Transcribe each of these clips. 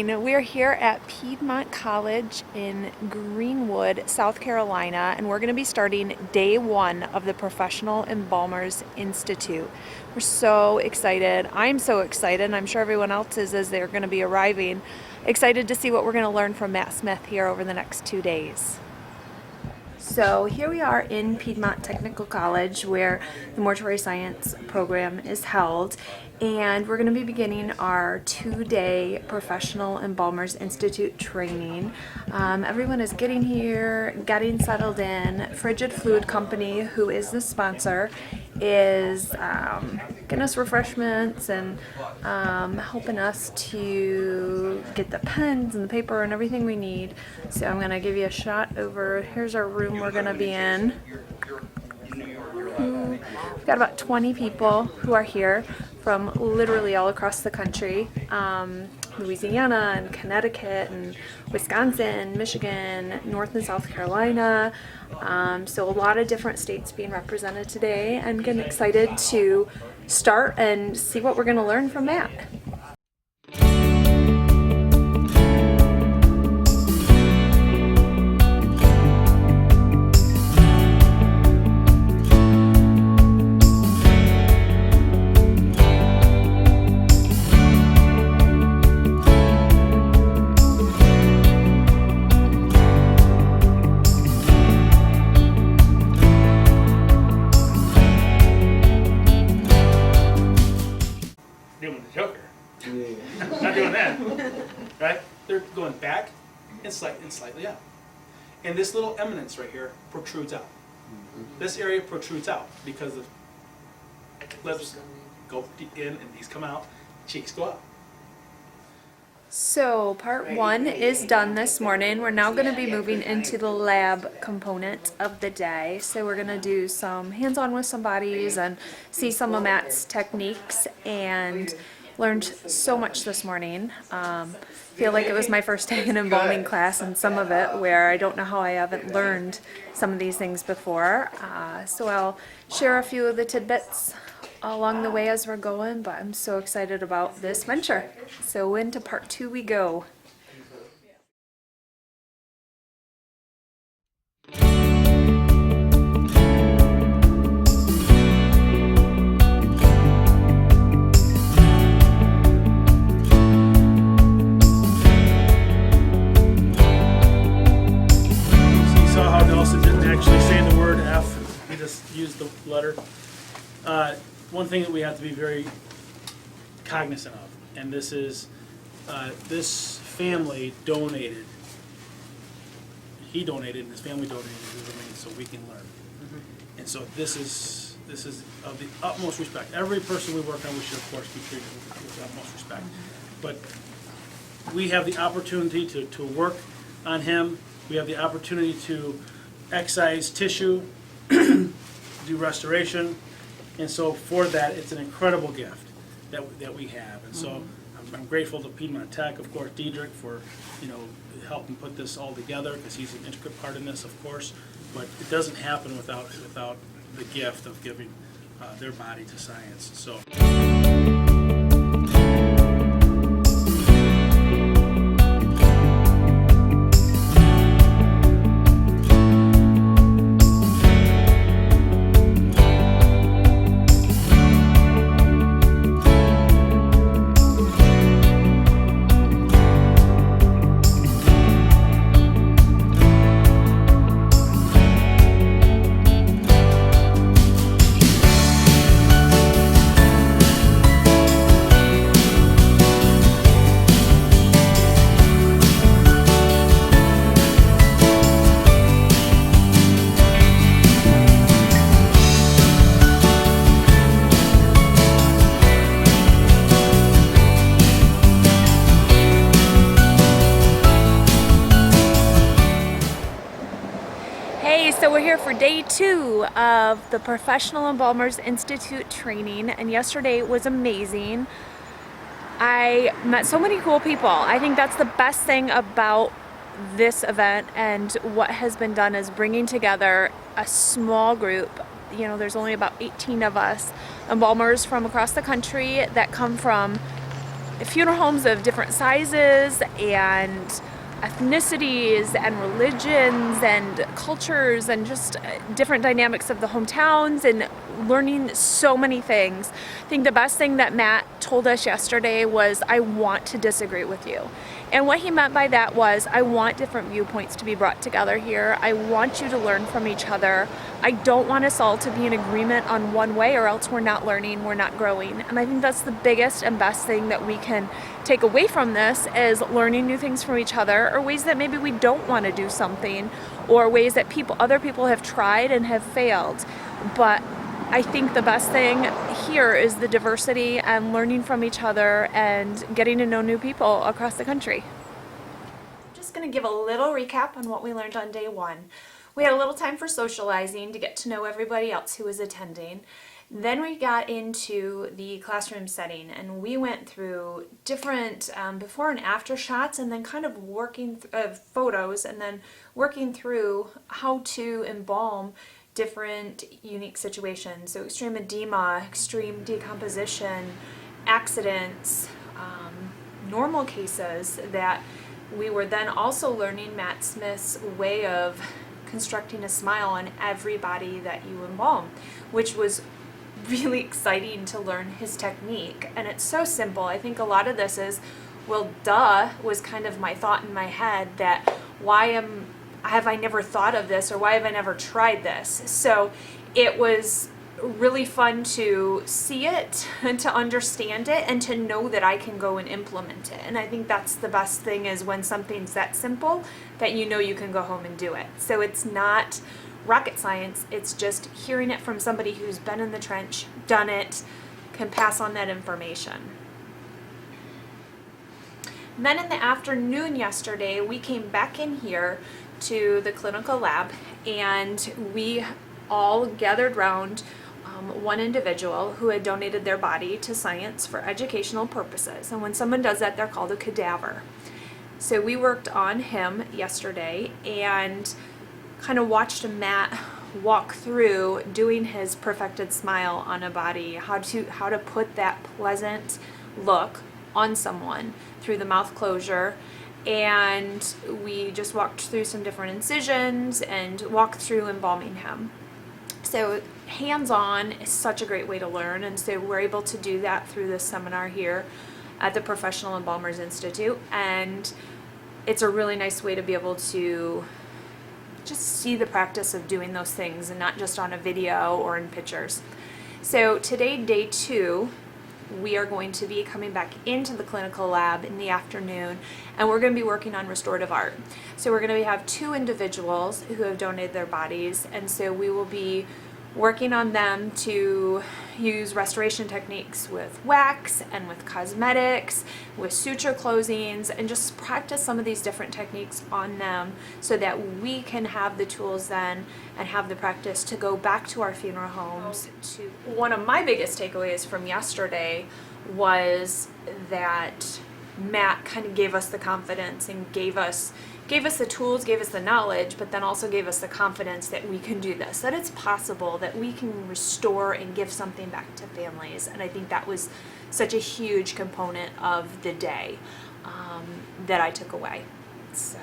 morning. We are here at Piedmont College in Greenwood, South Carolina, and we're going to be starting day one of the Professional Embalmers Institute. We're so excited. I'm so excited, and I'm sure everyone else is as they're going to be arriving. Excited to see what we're going to learn from Matt Smith here over the next 2 days. So here we are in Piedmont Technical College where the mortuary science program is held, and we're going to be beginning our 2-day Professional Embalmers Institute training. Everyone is getting here, getting settled in. Frigid Fluid Company, who is the sponsor, is getting us refreshments and helping us to get the pens and the paper and everything we need. So I'm going to give you a shot over. Here's our room we're going to be in. We've got about 20 people who are here from literally all across the country. Louisiana and Connecticut and Wisconsin, Michigan, North and South Carolina. So a lot of different states being represented today. I'm getting excited to start and see what we're going to learn from Matt. Doing the Joker. Yeah. Not doing that. Right? They're going back and slightly up. And this little eminence right here protrudes out. This area protrudes out because the lips go in and these come out, cheeks go up. So part one is done this morning. We're now going to be moving into the lab component of the day. So we're going to do some hands-on with some bodies and see some of Matt's techniques, and learned so much this morning. Feel like it was my first day in embalming class, and some of it where I don't know how I haven't learned some of these things before. So I'll share a few of the tidbits along the way as we're going, but I'm so excited about this venture. So into part two we go. He just used the letter. One thing that we have to be very cognizant of, and this is, this family donated. He donated, and his family donated his remains so we can learn. And so this is of the utmost respect. Every person we work on, we should of course be treated with the utmost respect. But we have the opportunity to work on him. We have the opportunity to excise tissue, do restoration, and so for that, it's an incredible gift that we have. And so I'm grateful to Piedmont Tech, of course, Diedrich for helping put this all together, because he's an intricate part in this, of course. But it doesn't happen without the gift of giving their body to science. So. So we're here for day 2 of the Professional Embalmers Institute training, and yesterday was amazing. I met so many cool people. I think that's the best thing about this event, and what has been done is bringing together a small group. You know, there's only about 18 of us, embalmers from across the country that come from funeral homes of different sizes and ethnicities and religions and cultures and just different dynamics of the hometowns and learning so many things. I think the best thing that Matt told us yesterday was, I want to disagree with you. And what he meant by that was, I want different viewpoints to be brought together here. I want you to learn from each other. I don't want us all to be in agreement on one way, or else we're not learning, we're not growing. And I think that's the biggest and best thing that we can take away from this, is learning new things from each other, or ways that maybe we don't want to do something, or ways that other people have tried and have failed. But I think the best thing here is the diversity and learning from each other and getting to know new people across the country. I'm just going to give a little recap on what we learned on day one. We had a little time for socializing to get to know everybody else who was attending. Then we got into the classroom setting, and we went through different before and after shots, and then kind of working photos, and then working through how to embalm different unique situations. So extreme edema, extreme decomposition, accidents, normal cases, that we were then also learning Matt Smith's way of constructing a smile on everybody that you embalm, which was really exciting to learn his technique. And it's so simple. I think a lot of this is, well, duh, was kind of my thought in my head, that have I never thought of this, or why have I never tried this? So it was really fun to see it and to understand it and to know that I can go and implement it. And I think that's the best thing, is when something's that simple that you know you can go home and do it. So it's not rocket science, it's just hearing it from somebody who's been in the trench, done it, can pass on that information. And then in the afternoon yesterday, we came back in here to the clinical lab, and we all gathered around one individual who had donated their body to science for educational purposes. And when someone does that, they're called a cadaver. So we worked on him yesterday and kind of watched Matt walk through doing his perfected smile on a body, how to put that pleasant look on someone through the mouth closure. And we just walked through some different incisions and walked through embalming him. So hands-on is such a great way to learn, and so we're able to do that through this seminar here at the Professional Embalmers Institute. And it's a really nice way to be able to just see the practice of doing those things, and not just on a video or in pictures. So today, day 2, we are going to be coming back into the clinical lab in the afternoon, and we're going to be working on restorative art. So we're going to have 2 individuals who have donated their bodies, and so we will be working on them to use restoration techniques with wax and with cosmetics, with suture closings, and just practice some of these different techniques on them so that we can have the tools then and have the practice to go back to our funeral homes. One of my biggest takeaways from yesterday was that Matt kind of gave us the confidence and gave us the tools, gave us the knowledge, but then also gave us the confidence that we can do this, that it's possible, that we can restore and give something back to families. And I think that was such a huge component of the day that I took away. So.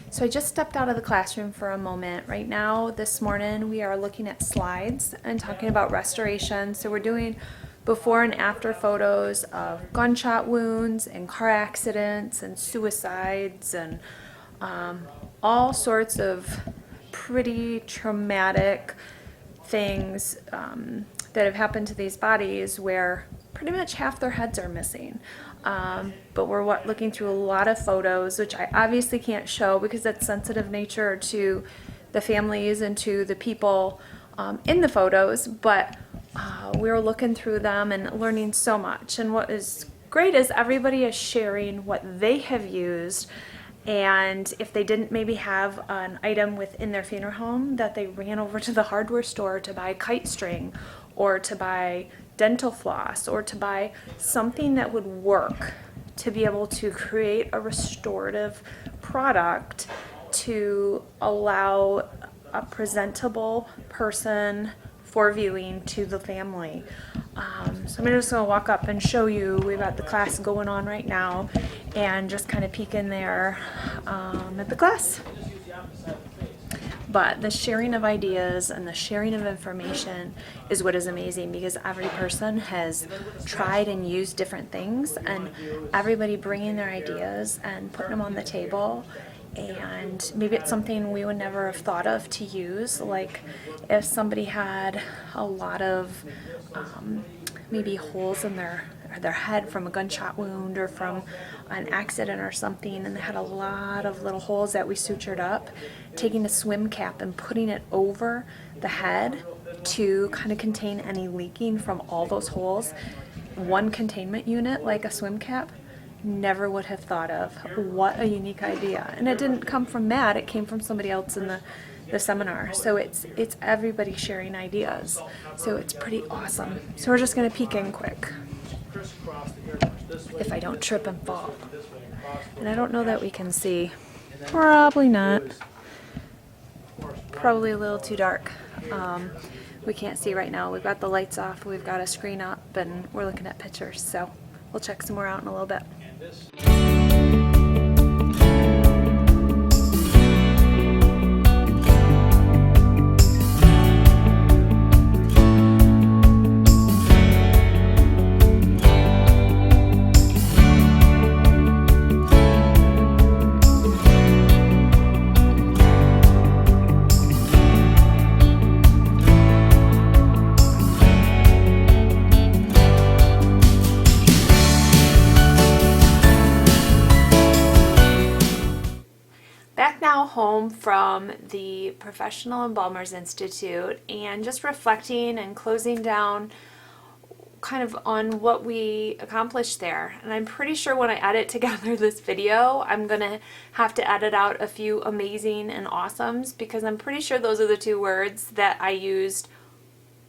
So I just stepped out of the classroom for a moment. Right now, this morning, we are looking at slides and talking about restoration. So we're doing before and after photos of gunshot wounds and car accidents and suicides and all sorts of pretty traumatic things that have happened to these bodies, where pretty much half their heads are missing. But we're looking through a lot of photos, which I obviously can't show because that's sensitive nature to the families and to the people in the photos, but we were looking through them and learning so much. And what is great is everybody is sharing what they have used, and if they didn't maybe have an item within their funeral home, that they ran over to the hardware store to buy kite string or to buy dental floss or to buy something that would work to be able to create a restorative product to allow a presentable person for viewing to the family. So I'm just going to walk up and show you. We've got the class going on right now and just kind of peek in there at the class. But the sharing of ideas and the sharing of information is what is amazing, because every person has tried and used different things, and everybody bringing their ideas and putting them on the table. And maybe it's something we would never have thought of to use, like if somebody had a lot of maybe holes in their head from a gunshot wound or from an accident or something, and they had a lot of little holes that we sutured up, taking a swim cap and putting it over the head to kind of contain any leaking from all those holes. One containment unit like a swim cap, never would have thought of. What a unique idea. And it didn't come from Matt, it came from somebody else in the seminar. So it's everybody sharing ideas. So it's pretty awesome. So we're just going to peek in quick, if I don't trip and fall. And I don't know that we can see. Probably not. Probably a little too dark. We can't see right now. We've got the lights off, we've got a screen up, and we're looking at pictures. So we'll check some more out in a little bit. Back now home from the Professional Embalmers Institute, and just reflecting and closing down kind of on what we accomplished there. And I'm pretty sure when I edit together this video, I'm gonna have to edit out a few amazing and awesomes, because I'm pretty sure those are the two words that I used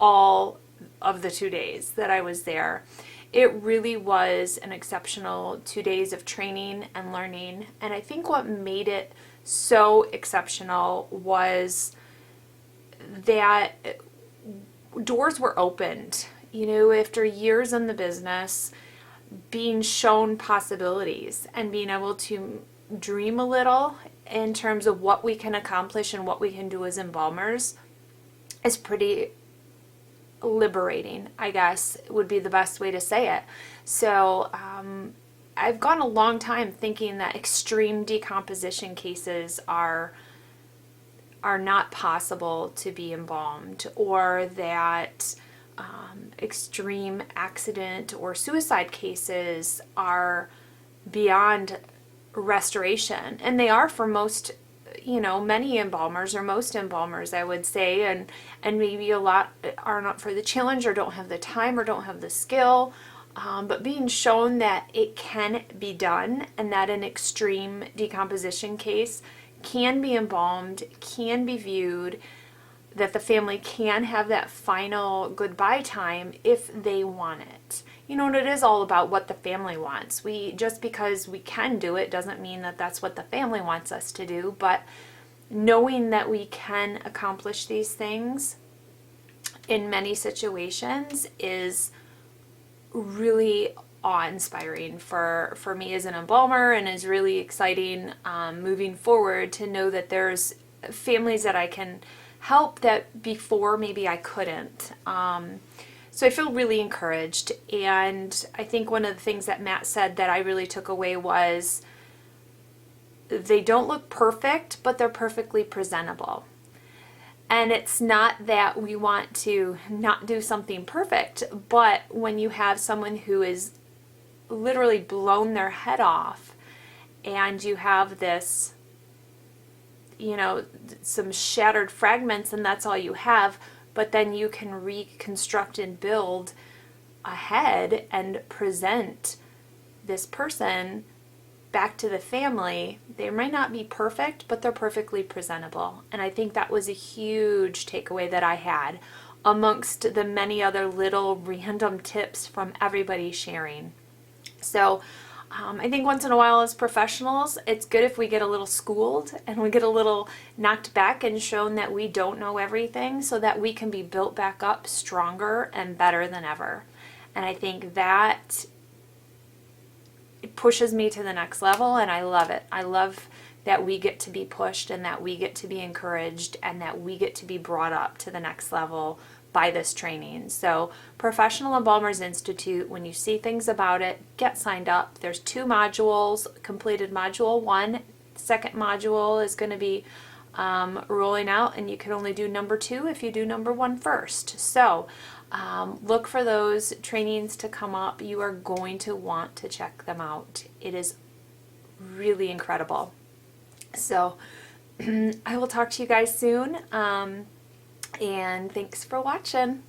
all of the 2 days that I was there. It really was an exceptional 2 days of training and learning. And I think what made it so exceptional was that doors were opened. You know, after years in the business, being shown possibilities and being able to dream a little in terms of what we can accomplish and what we can do as embalmers is pretty liberating, I guess would be the best way to say it. So I've gone a long time thinking that extreme decomposition cases are not possible to be embalmed, or that extreme accident or suicide cases are beyond restoration. And they are for most, many embalmers, or most embalmers, I would say, and maybe a lot are not for the challenge or don't have the time or don't have the skill. But being shown that it can be done, and that an extreme decomposition case can be embalmed, can be viewed, that the family can have that final goodbye time if they want it. And it is all about what the family wants. Just because we can do it doesn't mean that that's what the family wants us to do, but knowing that we can accomplish these things in many situations is really awe-inspiring for me as an embalmer, and is really exciting moving forward to know that there's families that I can help that before maybe I couldn't. So I feel really encouraged, and I think one of the things that Matt said that I really took away was they don't look perfect, but they're perfectly presentable. And it's not that we want to not do something perfect, but when you have someone who is literally blown their head off, and you have this, some shattered fragments, and that's all you have, but then you can reconstruct and build a head and present this person back to the family. They might not be perfect, but they're perfectly presentable. And I think that was a huge takeaway that I had amongst the many other little random tips from everybody sharing. So I think once in a while as professionals, it's good if we get a little schooled and we get a little knocked back and shown that we don't know everything, so that we can be built back up stronger and better than ever. And I think that it pushes me to the next level, and I love it. I love that we get to be pushed and that we get to be encouraged and that we get to be brought up to the next level by this training. So Professional Embalmers Institute, when you see things about it, get signed up. There's 2 modules, completed module 1. Second module is going to be rolling out, and you can only do number 2 if you do number 1 first. So look for those trainings to come up. You are going to want to check them out. It is really incredible. So I will talk to you guys soon. And thanks for watching.